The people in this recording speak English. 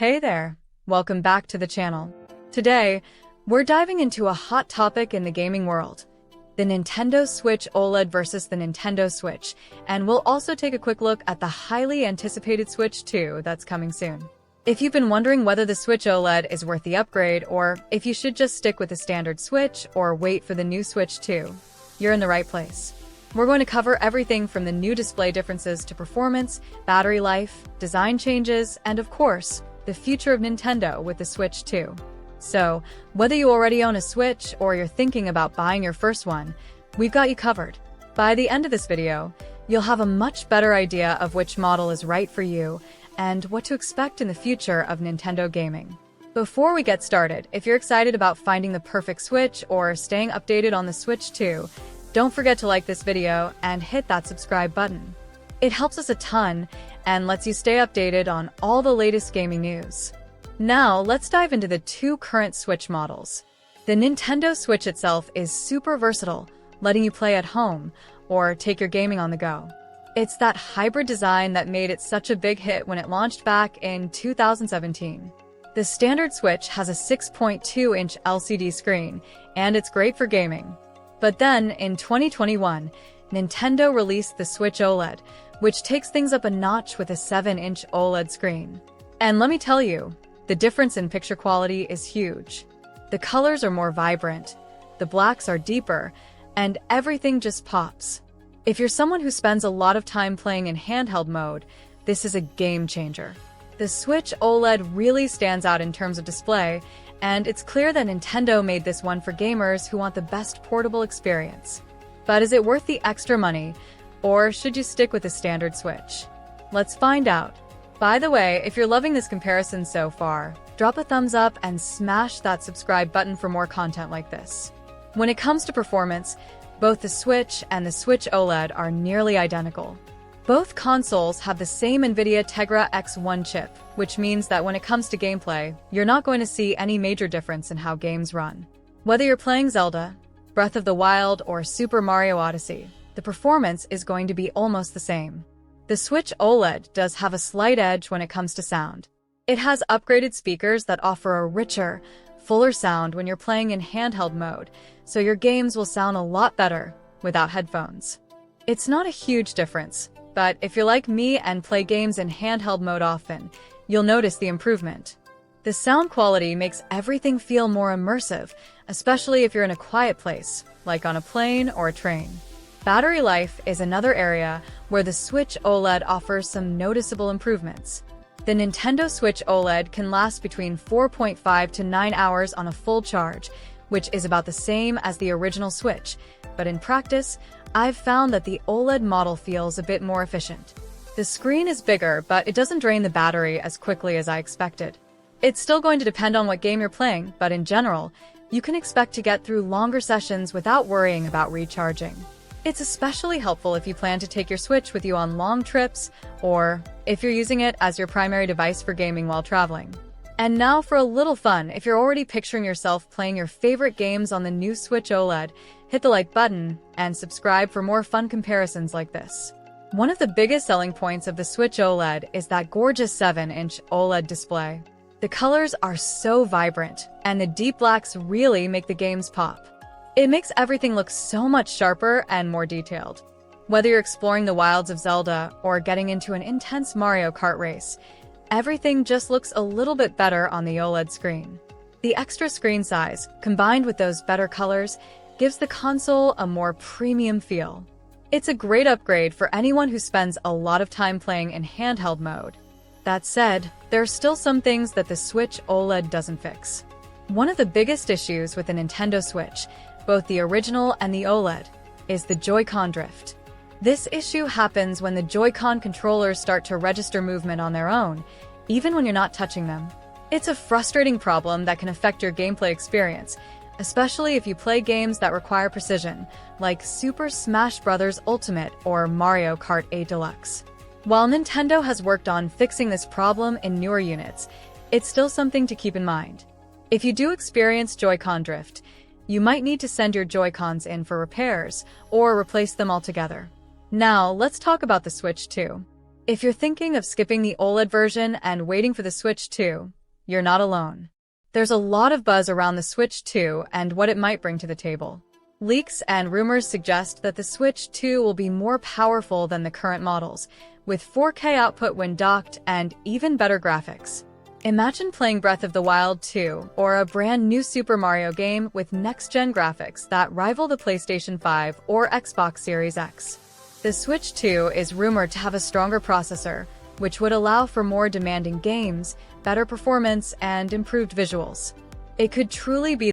Hey there, welcome back to the channel. Today, we're diving into a hot topic in the gaming world, the Nintendo Switch OLED versus the Nintendo Switch, and we'll also take a quick look at the highly anticipated Switch 2 that's coming soon. If you've been wondering whether the Switch OLED is worth the upgrade or if you should just stick with the standard Switch or wait for the new Switch 2, you're in the right place. We're going to cover everything from the new display differences to performance, battery life, design changes, and of course, the future of Nintendo with the Switch 2. So, whether you already own a Switch or you're thinking about buying your first one, we've got you covered. By the end of this video, you'll have a much better idea of which model is right for you and what to expect in the future of Nintendo gaming. Before we get started, if you're excited about finding the perfect Switch or staying updated on the Switch 2, don't forget to like this video and hit that subscribe button. It helps us a ton and lets you stay updated on all the latest gaming news. Now, let's dive into the two current Switch models. The Nintendo Switch itself is super versatile, letting you play at home or take your gaming on the go. It's that hybrid design that made it such a big hit when it launched back in 2017. The standard Switch has a 6.2-inch LCD screen, and it's great for gaming. But then, in 2021, Nintendo released the Switch OLED, which takes things up a notch with a 7-inch OLED screen. And let me tell you, the difference in picture quality is huge. The colors are more vibrant, the blacks are deeper, and everything just pops. If you're someone who spends a lot of time playing in handheld mode, this is a game changer. The Switch OLED really stands out in terms of display, and it's clear that Nintendo made this one for gamers who want the best portable experience. But is it worth the extra money, or should you stick with the standard Switch? Let's find out. By the way, if you're loving this comparison so far, drop a thumbs up and smash that subscribe button for more content like this. When it comes to performance, both the Switch and the Switch OLED are nearly identical. Both consoles have the same NVIDIA Tegra X1 chip, which means that when it comes to gameplay, you're not going to see any major difference in how games run. Whether you're playing Zelda, Breath of the Wild, or Super Mario Odyssey, the performance is going to be almost the same. The Switch OLED does have a slight edge when it comes to sound. It has upgraded speakers that offer a richer, fuller sound when you're playing in handheld mode, so your games will sound a lot better without headphones. It's not a huge difference, but if you're like me and play games in handheld mode often, you'll notice the improvement. The sound quality makes everything feel more immersive, especially if you're in a quiet place, like on a plane or a train. Battery life is another area where the Switch OLED offers some noticeable improvements. The Nintendo Switch OLED can last between 4.5 to 9 hours on a full charge, which is about the same as the original Switch, but in practice, I've found that the OLED model feels a bit more efficient. The screen is bigger, but it doesn't drain the battery as quickly as I expected. It's still going to depend on what game you're playing, but in general, you can expect to get through longer sessions without worrying about recharging. It's especially helpful if you plan to take your Switch with you on long trips, or if you're using it as your primary device for gaming while traveling. And now for a little fun, if you're already picturing yourself playing your favorite games on the new Switch OLED, hit the like button and subscribe for more fun comparisons like this. One of the biggest selling points of the Switch OLED is that gorgeous 7-inch OLED display. The colors are so vibrant, and the deep blacks really make the games pop. It makes everything look so much sharper and more detailed. Whether you're exploring the wilds of Zelda or getting into an intense Mario Kart race, everything just looks a little bit better on the OLED screen. The extra screen size, combined with those better colors, gives the console a more premium feel. It's a great upgrade for anyone who spends a lot of time playing in handheld mode. That said, there are still some things that the Switch OLED doesn't fix. One of the biggest issues with the Nintendo Switch, both the original and the OLED, is the Joy-Con drift. This issue happens when the Joy-Con controllers start to register movement on their own, even when you're not touching them. It's a frustrating problem that can affect your gameplay experience, especially if you play games that require precision, like Super Smash Bros. Ultimate or Mario Kart 8 Deluxe. While Nintendo has worked on fixing this problem in newer units, it's still something to keep in mind. If you do experience Joy-Con drift, you might need to send your Joy-Cons in for repairs or replace them altogether. Now, let's talk about the Switch 2. If you're thinking of skipping the OLED version and waiting for the Switch 2, you're not alone. There's a lot of buzz around the Switch 2 and what it might bring to the table. Leaks and rumors suggest that the Switch 2 will be more powerful than the current models, with 4K output when docked and even better graphics. Imagine playing Breath of the Wild 2 or a brand new Super Mario game with next-gen graphics that rival the PlayStation 5 or Xbox Series X. The Switch 2 is rumored to have a stronger processor, which would allow for more demanding games, better performance, and improved visuals. It could truly be